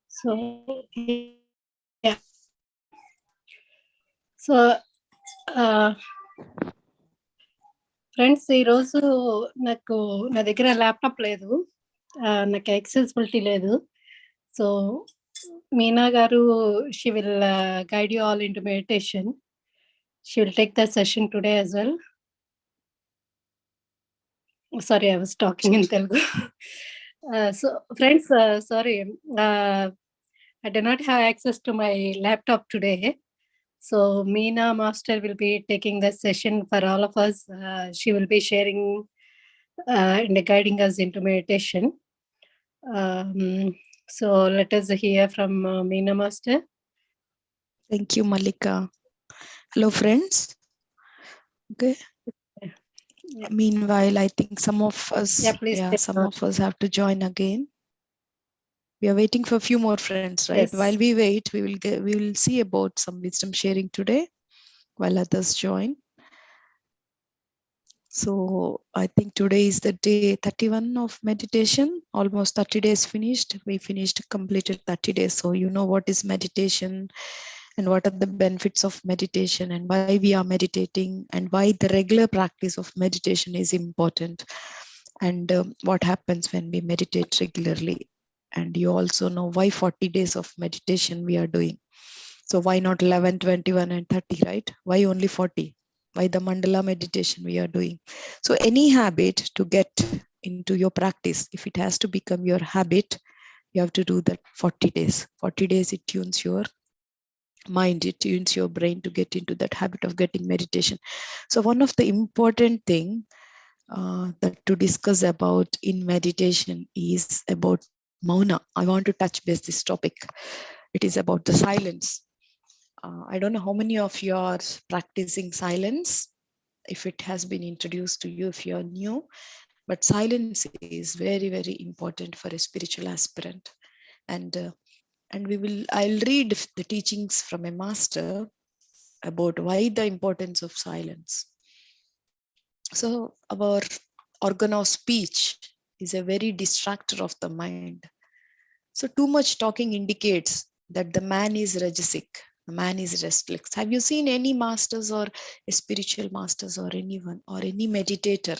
So, yeah. So, friends ఈరోజు నా దగ్గర ల్యాప్టాప్ లేదు, నాకు యాక్సెసిబిలిటీ లేదు. సో మీనా గారు, she will guide you all into meditation. She will take the session today as well. Sorry, I was talking in Telugu. So friends, sorry, I do not have access to my laptop today. So Meena Master will be taking the session for all of us. She will be sharing and guiding us into meditation. So let us hear from Meena Master. Thank you, Malika. Hello, friends. Okay. Yeah. Meanwhile, I think some of us, have to join again. We are waiting for a few more friends, right? Yes. While we wait, we will see about some wisdom sharing today, while others join. So I think today is the day 31 of meditation. Almost 30 days finished. We completed 30 days. So you know what is meditation, and what are the benefits of meditation, and why we are meditating, and why the regular practice of meditation is important, and what happens when we meditate regularly. And you also know why 40 days of meditation we are doing. So why not 11, 21 and 30, right? Why only 40? Why the mandala meditation we are doing? So any habit to get into your practice, if it has to become your habit, you have to do that 40 days. 40 days it tunes your mind, it tunes your brain to get into that habit of getting meditation. So one of the important thing that to discuss about in meditation is about meena. I want to touch base this topic. It is about the silence. I don't know how many of you are practicing silence, if it has been introduced to you, if you are new, but silence is very, very important for a spiritual aspirant. And I'll read the teachings from a master about why the importance of silence. So our organ of speech is a very distractor of the mind. So too much talking indicates that the man is rajasic, the man is restless. Have you seen any masters or spiritual masters or anyone or any meditator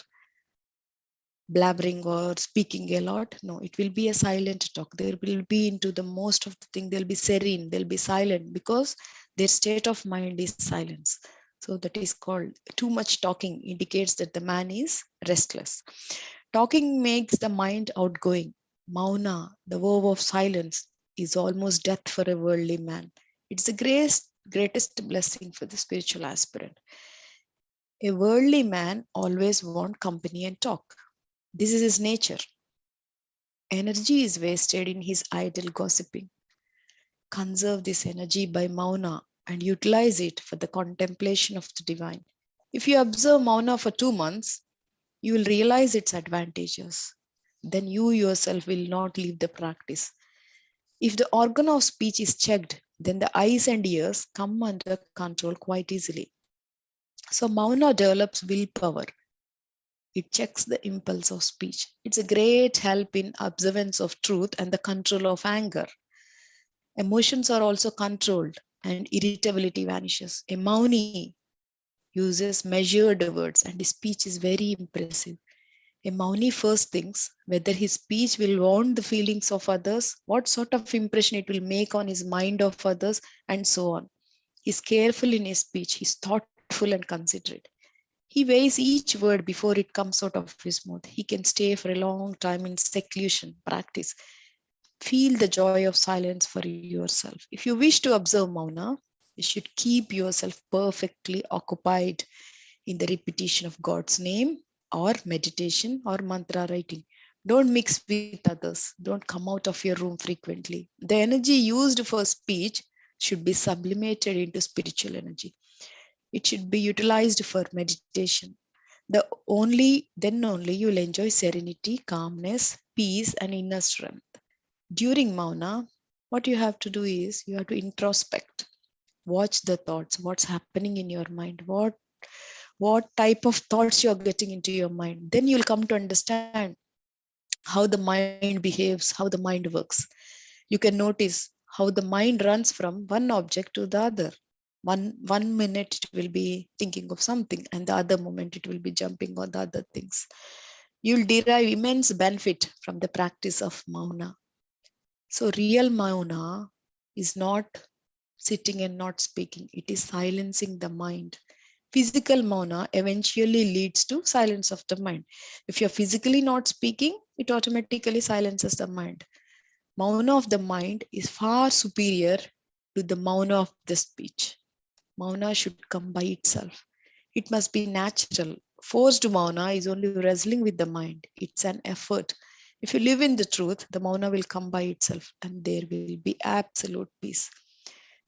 blabbering or speaking a lot? No, it will be a silent talk. There will be into the most of the thing, they'll be serene, they'll be silent, because their state of mind is silence. So that is called too much talking indicates that the man is restless. Talking makes the mind outgoing. Mauna, the vow of silence, is almost death for a worldly man. It's the greatest blessing for the spiritual aspirant. A worldly man always wants company and talk. This is his nature. Energy is wasted in his idle gossiping. Conserve this energy by mauna and utilize it for the contemplation of the divine. If you observe mauna for 2 months, you will realize its advantages. Then you yourself will not leave the practice. If the organ of speech is checked, then the eyes and ears come under control quite easily. So mauna develops willpower. It checks the impulse of speech. It's a great help in observance of truth and the control of anger. Emotions are also controlled and irritability vanishes. A mauni uses measured words and his speech is very impressive. A mauni first thinks whether his speech will wound the feelings of others, what sort of impression it will make on his mind of others, and so on. He's careful in his speech, he's thoughtful and considerate. He weighs each word before it comes out of his mouth. He can stay for a long time in seclusion, practice. Feel the joy of silence for yourself. If you wish to observe mauna, you should keep yourself perfectly occupied in the repetition of God's name or meditation or mantra writing. Don't mix with others. Don't come out of your room frequently. The energy used for speech should be sublimated into spiritual energy. It should be utilized for meditation. Then only you will enjoy serenity, calmness, peace, and inner strength. During mauna, what you have to do is you have to introspect. Watch the thoughts, what's happening in your mind, what type of thoughts you're getting into your mind. Then you'll come to understand how the mind behaves, how the mind works. You can notice how the mind runs from one object to the other. One minute it will be thinking of something, and the other moment it will be jumping on the other things. You'll derive immense benefit from the practice of mauna. So real mauna is not sitting and not speaking, it is silencing the mind. Physical mauna eventually leads to silence of the mind. If you're physically not speaking, it automatically silences the mind. Mauna of the mind is far superior to the mauna of the speech. Mauna should come by itself. It must be natural. Forced mauna is only wrestling with the mind. It's an effort. If you live in the truth, the mauna will come by itself and there will be absolute peace.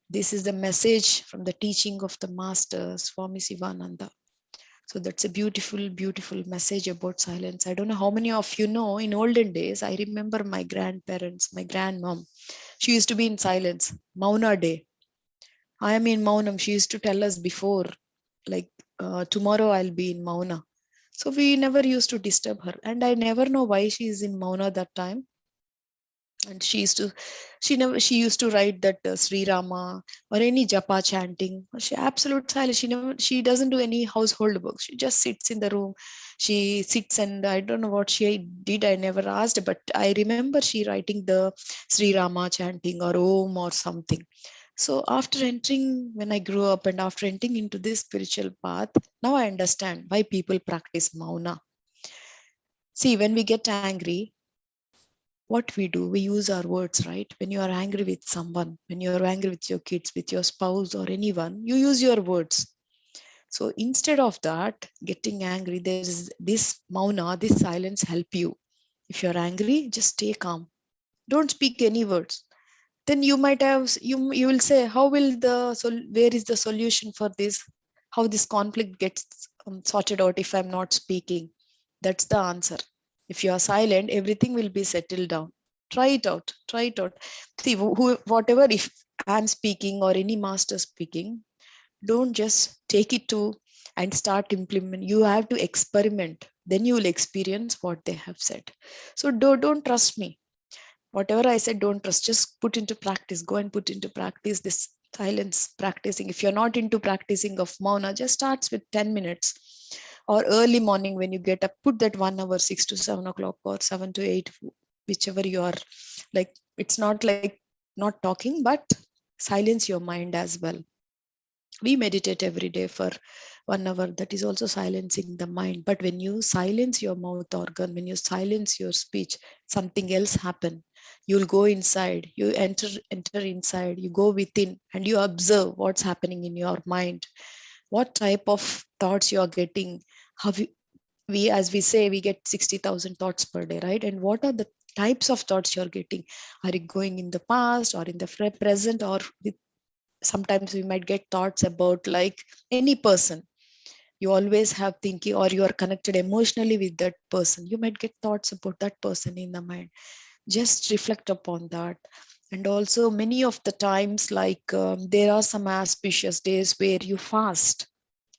This is the message from the teaching of the master, Swami Sivananda. So that's a beautiful, beautiful message about silence. I don't know how many of you know, in olden days, I remember my grandparents, my grandmom, she used to be in silence. Mauna day. I am in Maunam. She used to tell us before, like, tomorrow I'll be in Mauna. So we never used to disturb her. And I never know why she is in Mauna that time. And she used to write that Sri Rama or any japa chanting. She absolute silence. She doesn't do any household work. She just sits in the room. She sits, and I don't know what she did. I never asked, but I remember she writing the Sri Rama chanting or Om or something. So after entering, when I grew up and after entering into this spiritual path, now I understand why people practice mauna. See, when we get angry, what we do, we use our words, right? When you are angry with someone, when you are angry with your kids, with your spouse or anyone, you use your words. So instead of that, getting angry, there is this mauna, this silence help you. If you're angry, just stay calm. Don't speak any words. Then you might have, you will say, how will where is the solution for this? How this conflict gets sorted out if I'm not speaking? That's the answer. If you are silent, everything will be settled down. Try it out. Try it out. See, whatever, if I'm speaking or any master speaking, don't just take it to and start implement. You have to experiment. Then you will experience what they have said. So don't trust me. Whatever I said, don't trust. Just put into practice. Go and put into practice this silence practicing. If you're not into practicing of mauna, just starts with 10 minutes. Or early morning when you get up, put that 1 hour, 6 to 7 o'clock or 7 to 8, whichever you are. Like, it's not like not talking, but silence your mind as well. We meditate every day for 1 hour. That is also silencing the mind. But when you silence your mouth organ, when you silence your speech, something else happen. You'll go inside, you enter inside, you go within, and you observe what's happening in your mind, what type of thoughts you are getting. How we, as we say, we get 60,000 thoughts per day, right? And what are the types of thoughts you're getting? Are you going in the past or in the present, or with, sometimes we might get thoughts about like any person. You always have thinking, or you are connected emotionally with that person, you might get thoughts about that person in the mind. Just reflect upon that. And also many of the times, like, there are some auspicious days where you fast.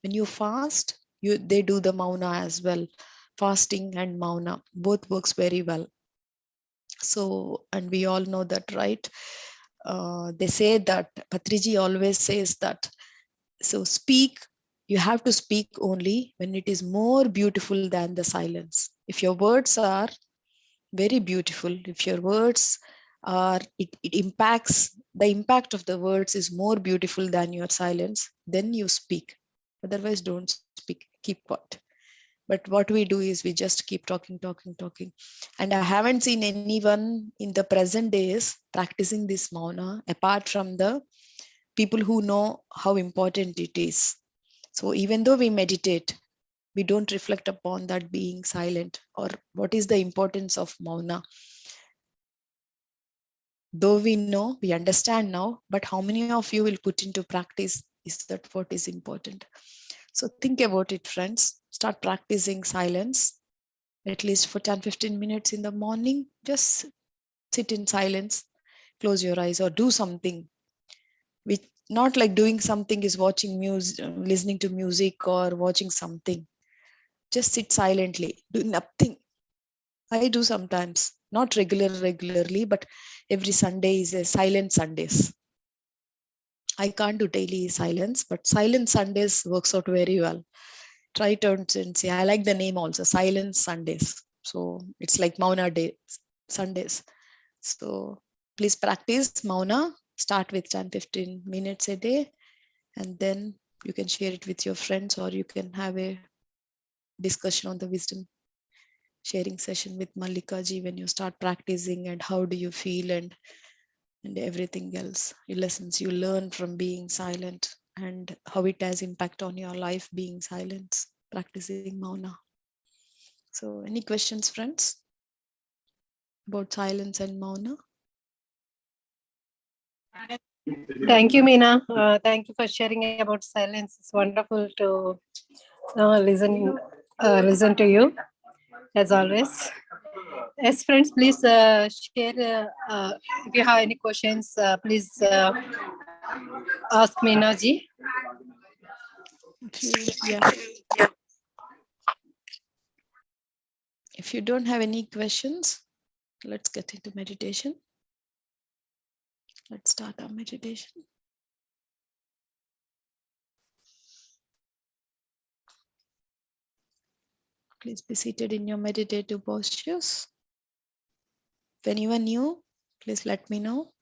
When you fast, they do the mauna as well. Fasting and mauna both works very well. So, and we all know that, right? They say that Patriji always says that, so speak, you have to speak only when it is more beautiful than the silence. If your words are very beautiful, if your words are, it impacts, the impact of the words is more beautiful than your silence, then you speak. Otherwise, don't speak, keep quiet. But what we do is we just keep talking, talking, talking. And I haven't seen anyone in the present days practicing this mauna apart from the people who know how important it is. So even though we meditate, we don't reflect upon that being silent, or what is the importance of mauna. Though we know, we understand now, but how many of you will put into practice? Is that what is important? So think about it, friends. Start practicing silence at least for 10-15 minutes in the morning. Just sit in silence, close your eyes, or do something which not like doing something is watching music, listening to music or watching something. Just sit silently, do nothing. I do sometimes, not regularly, but every Sunday is a silent Sundays. I can't do daily silence, but silent Sundays works out very well. Try it out and see. I like the name also, Silent Sundays. So it's like Mauna Day Sundays. So please practice Mauna. Start with 10-15 minutes a day, and then you can share it with your friends, or you can have a discussion on the wisdom sharing session with Malika ji when you start practicing, and how do you feel, and everything else. Your lessons you learn from being silent, and how it has impact on your life being silent, practicing Mauna. So any questions, friends, about silence and Mauna? Thank you, Meena. Thank you for sharing about silence. It's wonderful to listen to you as always. Yes, friends, please share. If you have any questions, please ask Meena ji. Yeah, if you don't have any questions, let's get into meditation. Let's start our meditation. Please be seated in your meditative postures. If anyone new, please let me know.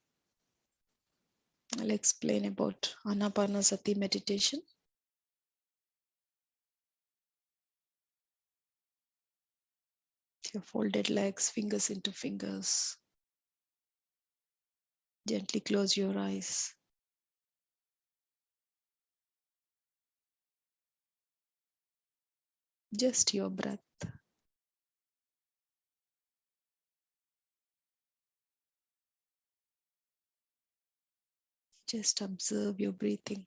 I'll explain about Anapanasati meditation. Your folded legs, fingers into fingers. Gently close your eyes. Just your breath. Just observe your breathing.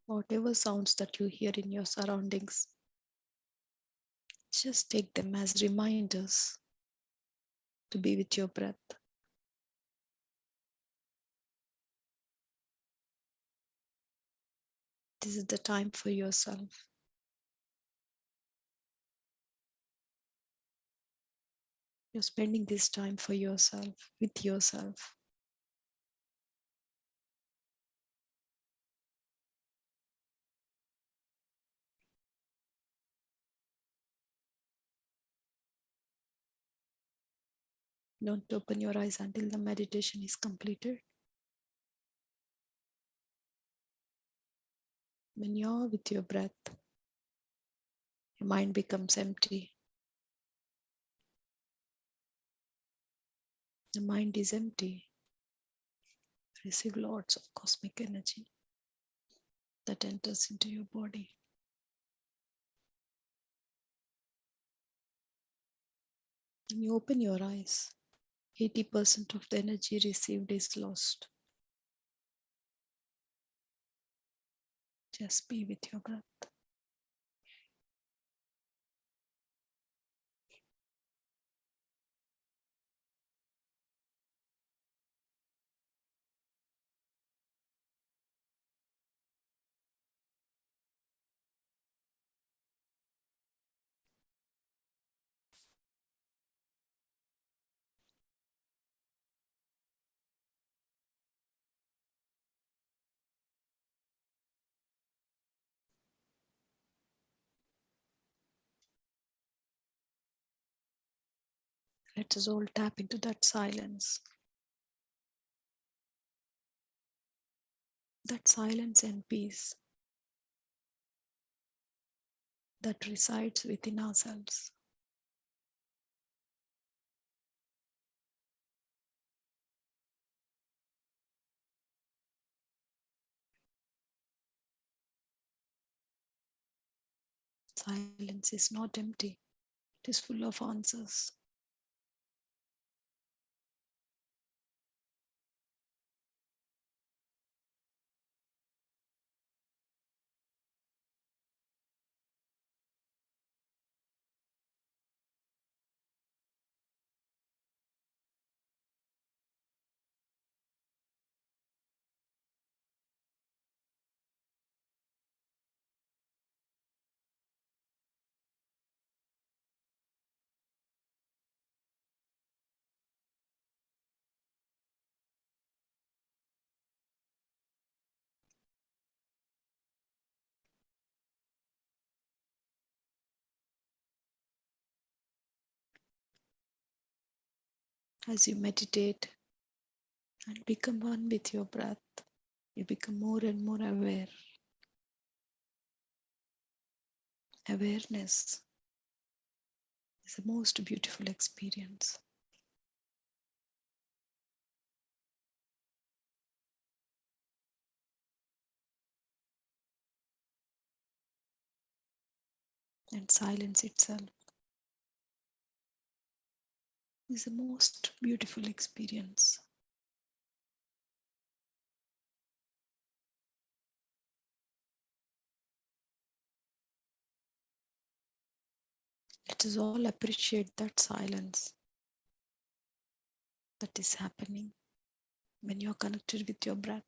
Whatever sounds that you hear in your surroundings, just take them as reminders to be with your breath. This is the time for yourself. You're spending this time for yourself, with yourself. Don't open your eyes until the meditation is completed. When you're with your breath, your mind becomes empty. The mind is empty. Receive lots of cosmic energy that enters into your body. When you open your eyes, 80% of the energy received is lost. Just be with your breath. Let us all tap into that silence. That silence and peace that resides within ourselves. Silence is not empty, it is full of answers. As you meditate and become one with your breath, you become more and more aware. Awareness is the most beautiful experience. And silence itself is the most beautiful experience. Let us all appreciate that silence that is happening when you are connected with your breath.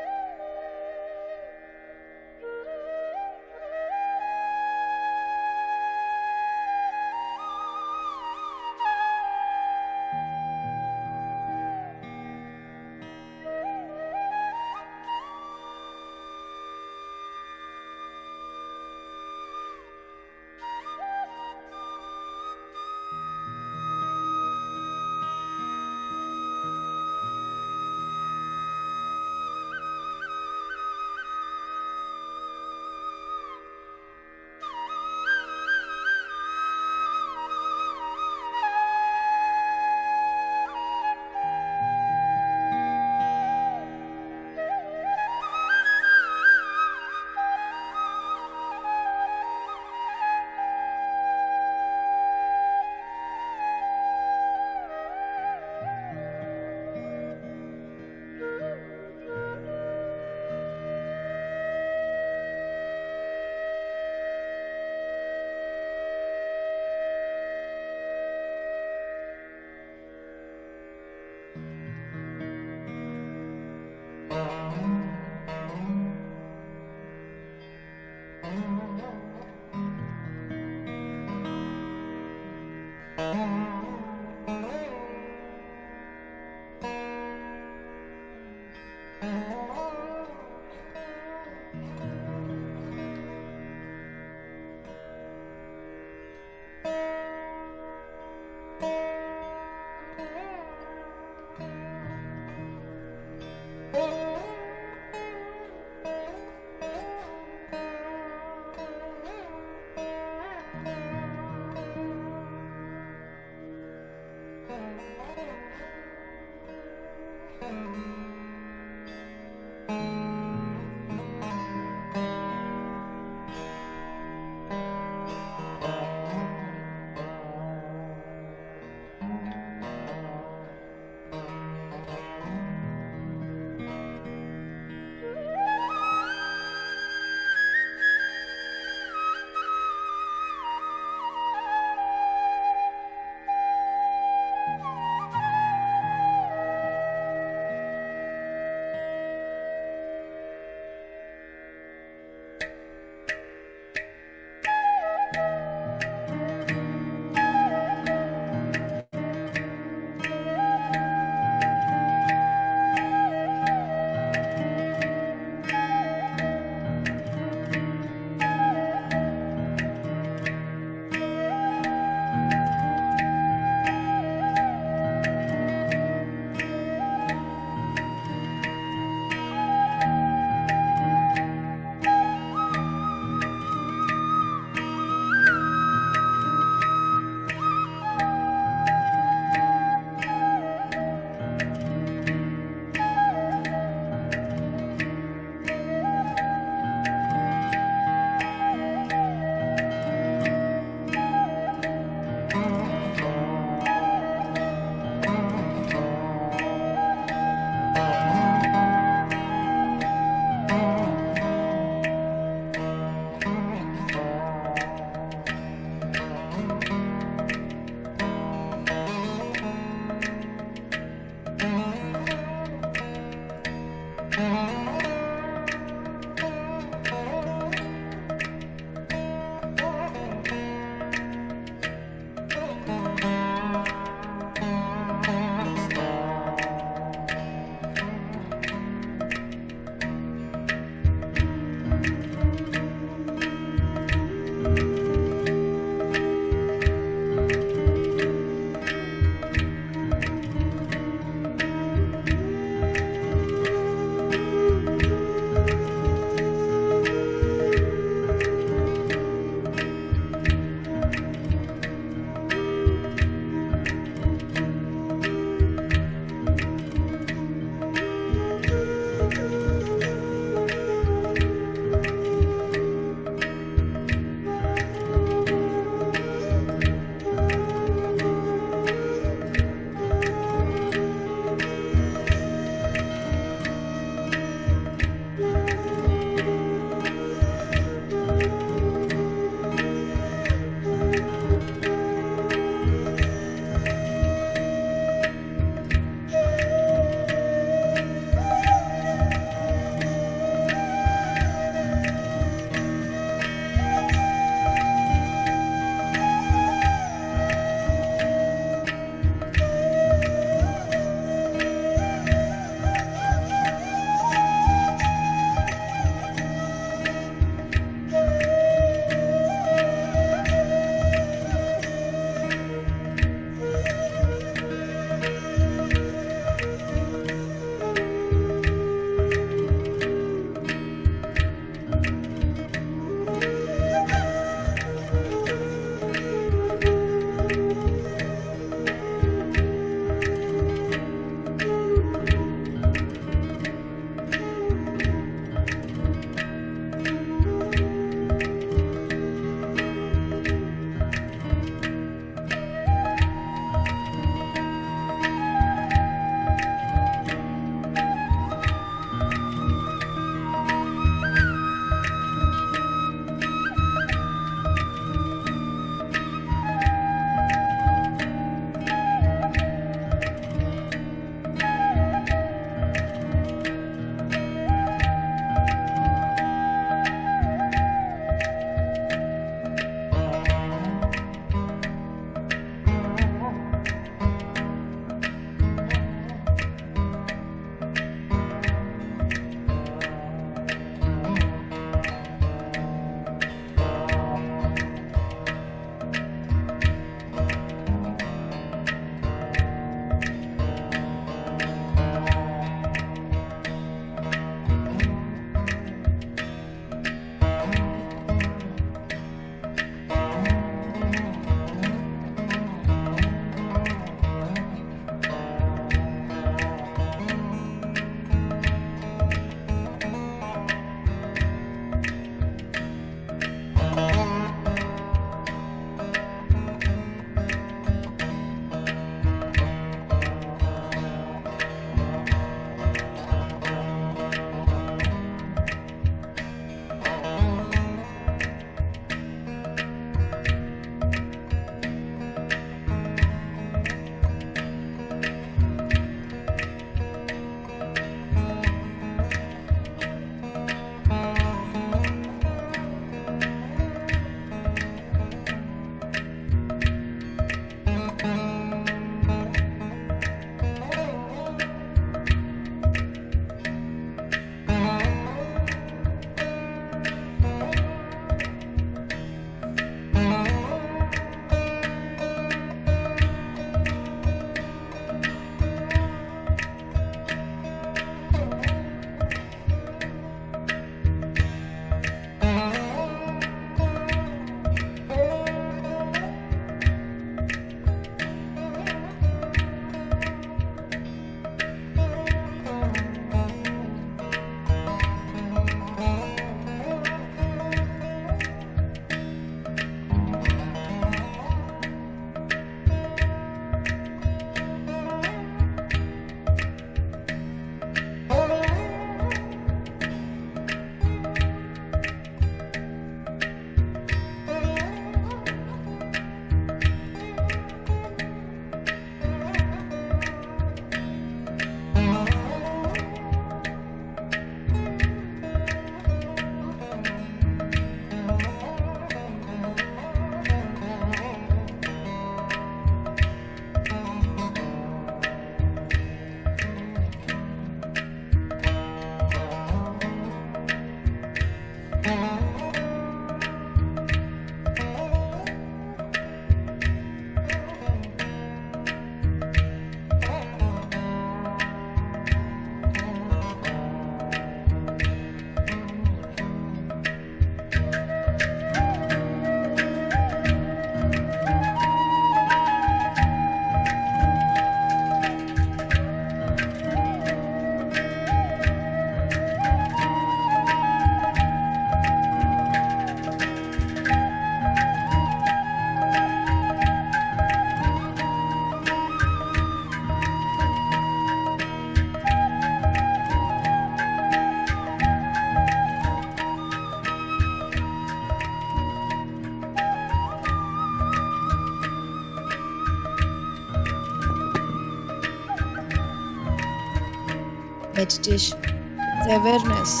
Meditation, it's awareness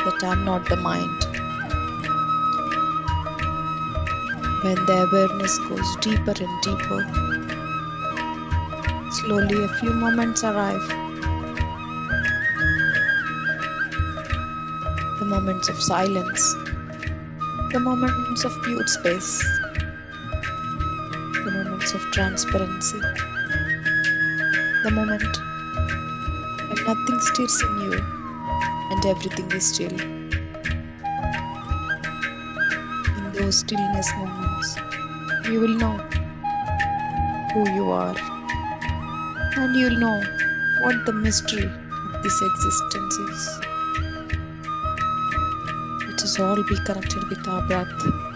that I'm not the mind. When the awareness goes deeper and deeper, slowly a few moments arrive, the moments of silence, the moments of pure space, the moments of transparency, the moment when nothing stirs in you and everything is still. In those stillness moments, you will know who you are, and you'll know what the mystery of this existence is. Let us all be connected with our breath.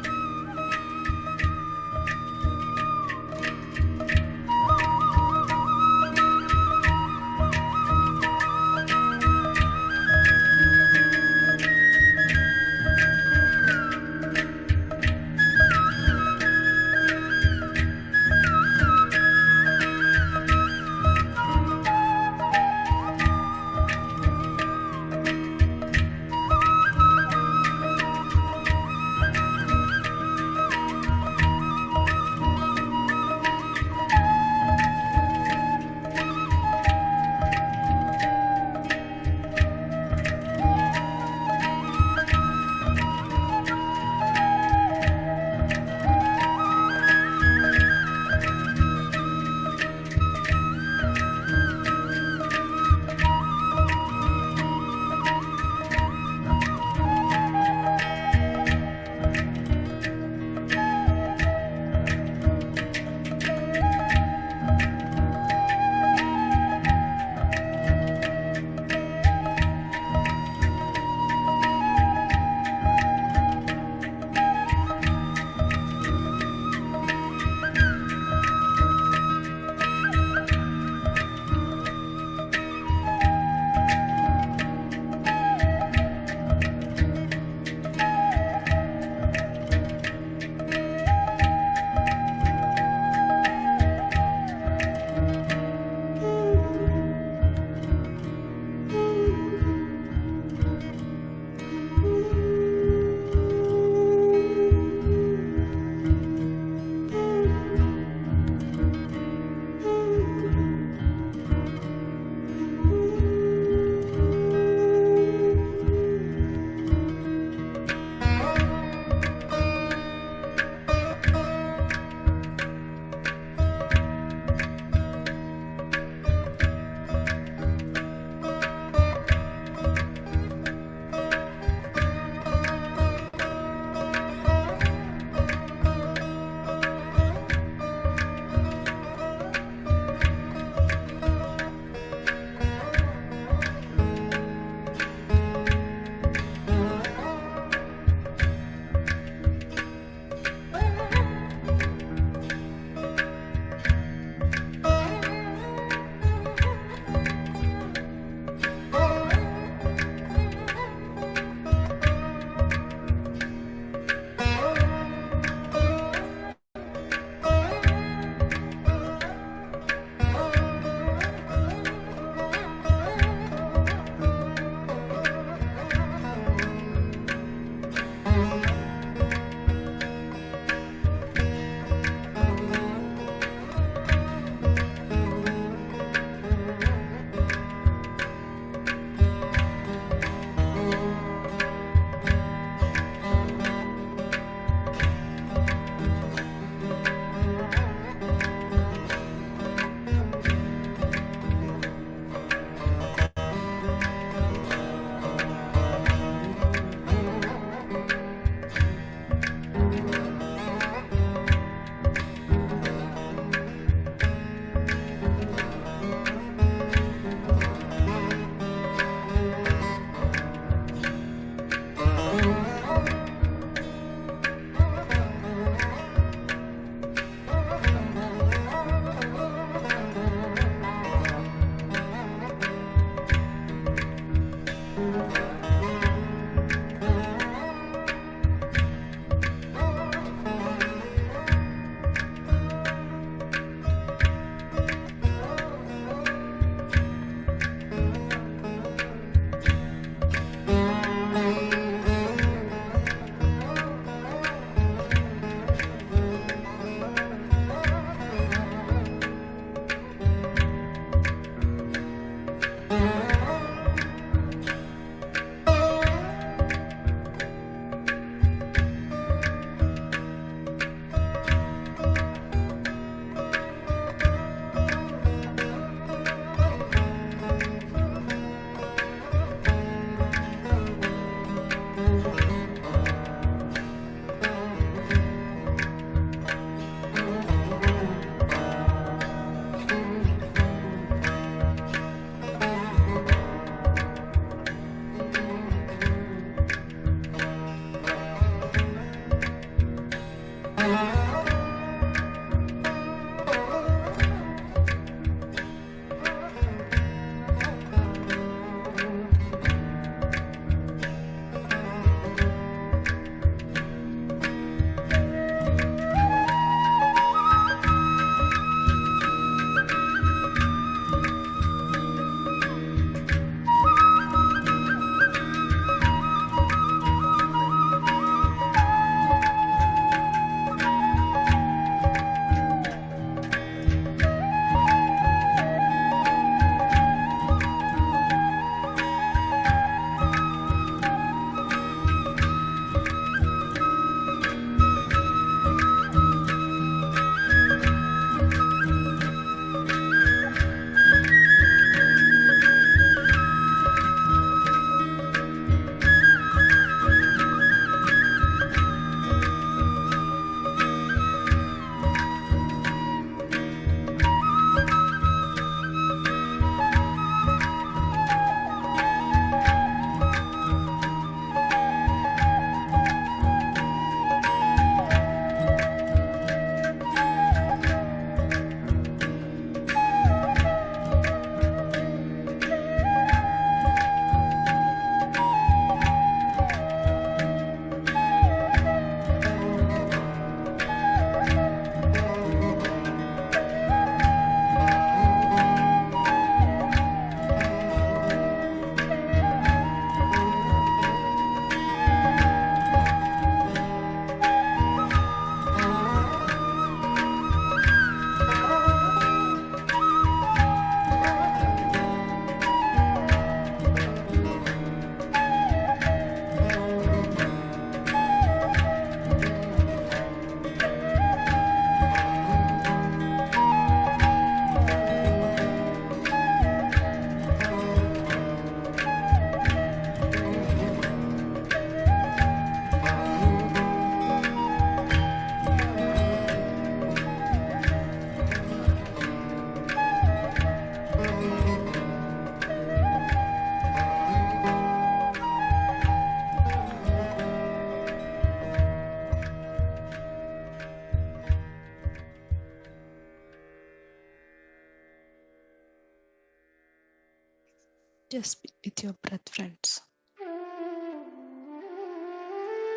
Just be with your breath, friends.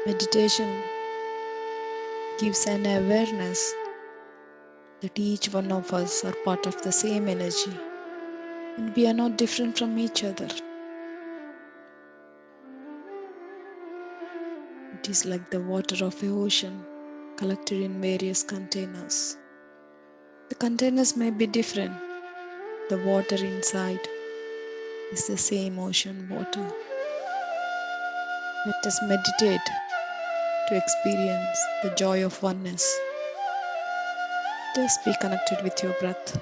Meditation gives an awareness that each one of us are part of the same energy and we are not different from each other. It is like the water of the ocean collected in various containers. The containers may be different. The water inside is the same ocean water. Let us meditate to experience the joy of oneness. Just be connected with your breath.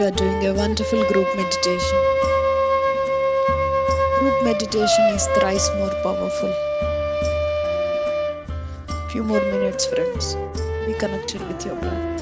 We are doing a wonderful group meditation. Group meditation is thrice more powerful. Few more minutes, friends. Be connected with your breath.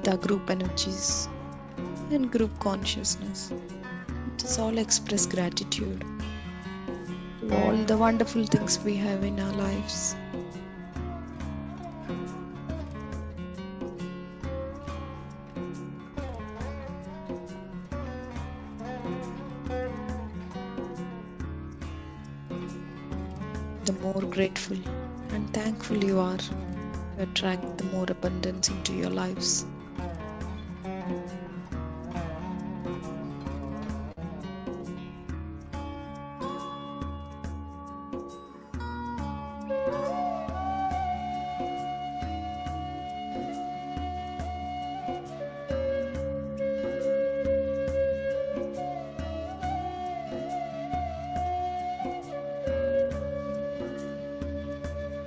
with our group energies and group consciousness. Let us all express gratitude to all the wonderful things we have in our lives. The more grateful and thankful you are, you attract the more abundance into your lives.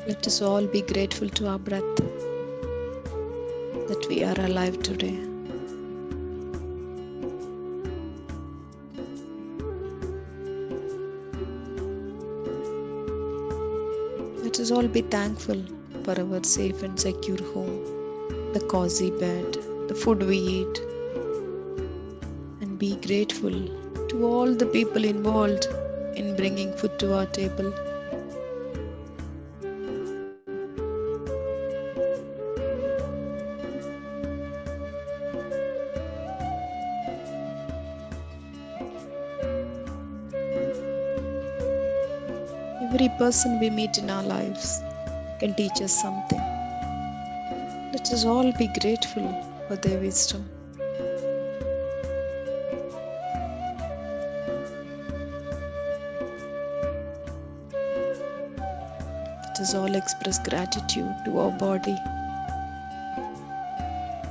Let us all be grateful to our breath that we are alive today. Let us all be thankful for our safe and secure home, the cozy bed, the food we eat, and be grateful to all the people involved in bringing food to our table. Every person we meet in our lives can teach us something. Let us all be grateful for their wisdom. Let us all express gratitude to our body.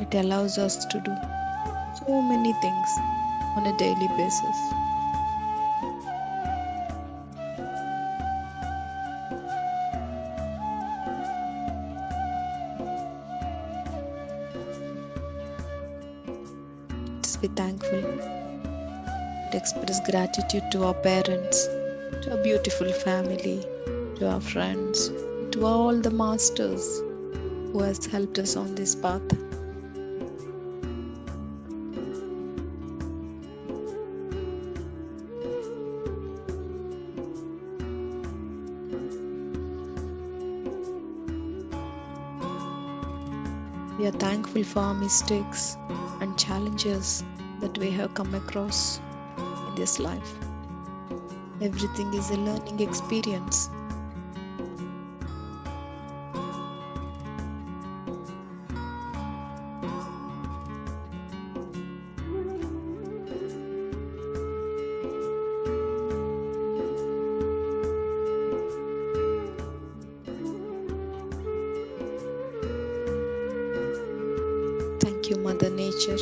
It allows us to do so many things on a daily basis. Let us be thankful and express gratitude to our parents, to our beautiful family, to our friends, to all the masters who has helped us on this path. We are thankful for our mistakes and challenges that we have come across in this life. Everything is a learning experience. Thank you, Mother Nature,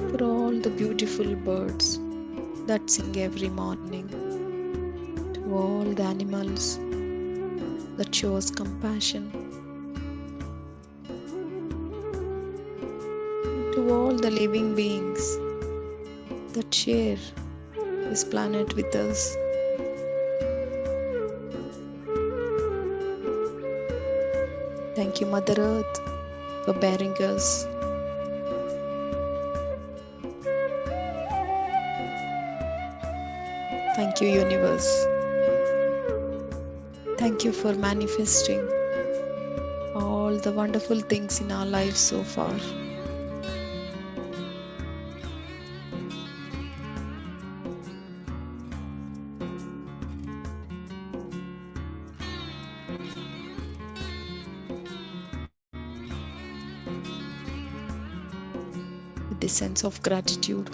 for all the beautiful birds that sing every morning, to all the animals that show us compassion, to all the living beings that share this planet with us. Thank you, Mother Earth, for bearing us. Thank you, Universe. Thank you for manifesting all the wonderful things in our lives so far. With this sense of gratitude,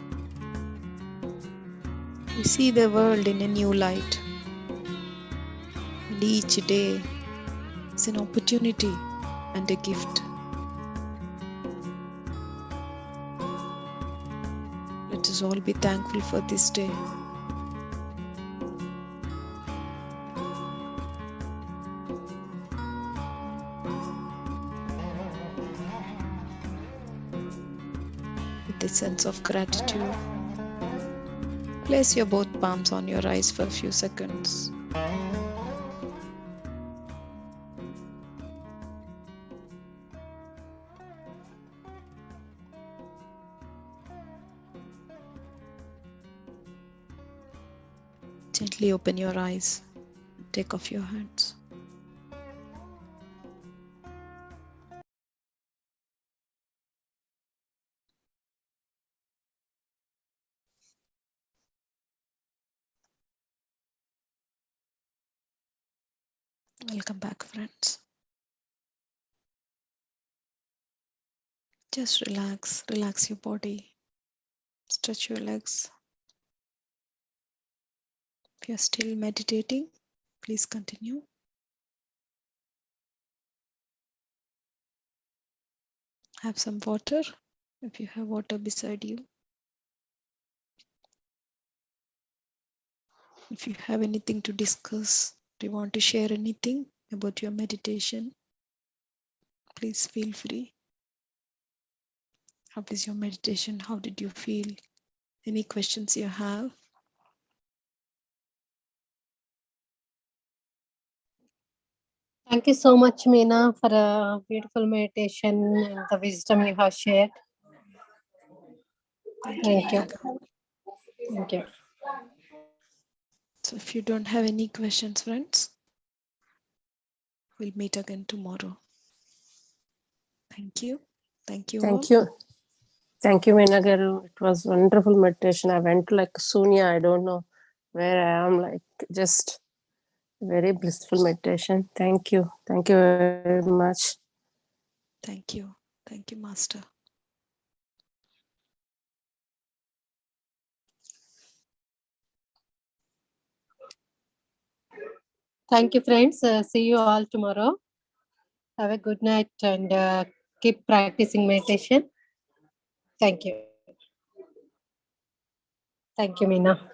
we see the world in a new light. And each day is an opportunity and a gift. Let us all be thankful for this day. With this sense of gratitude, place your both palms on your eyes for a few seconds. Gently open your eyes. Take off your hands. Welcome back, friends. Just relax. Relax your body. Stretch your legs. If you're still meditating, please continue. Have some water if you have water beside you. If you have anything to discuss, do you want to share anything about your meditation, please feel free. How is your meditation? How did you feel? Any questions you have? Thank you so much, Meena, for a beautiful meditation and the wisdom you have shared. Thank you. Thank you. Welcome. Thank you. So if you don't have any questions, friends, we'll meet again tomorrow. Thank you. Thank you all. Thank you. Thank you, Meena garu. It was wonderful meditation. I went to like Sunya. I don't know where I am. Like just very blissful meditation. Thank you. Thank you very much. Thank you. Thank you, Master. Thank you, friends. See you all tomorrow. Have a good night and keep practicing meditation. Thank you. Thank you, Meena.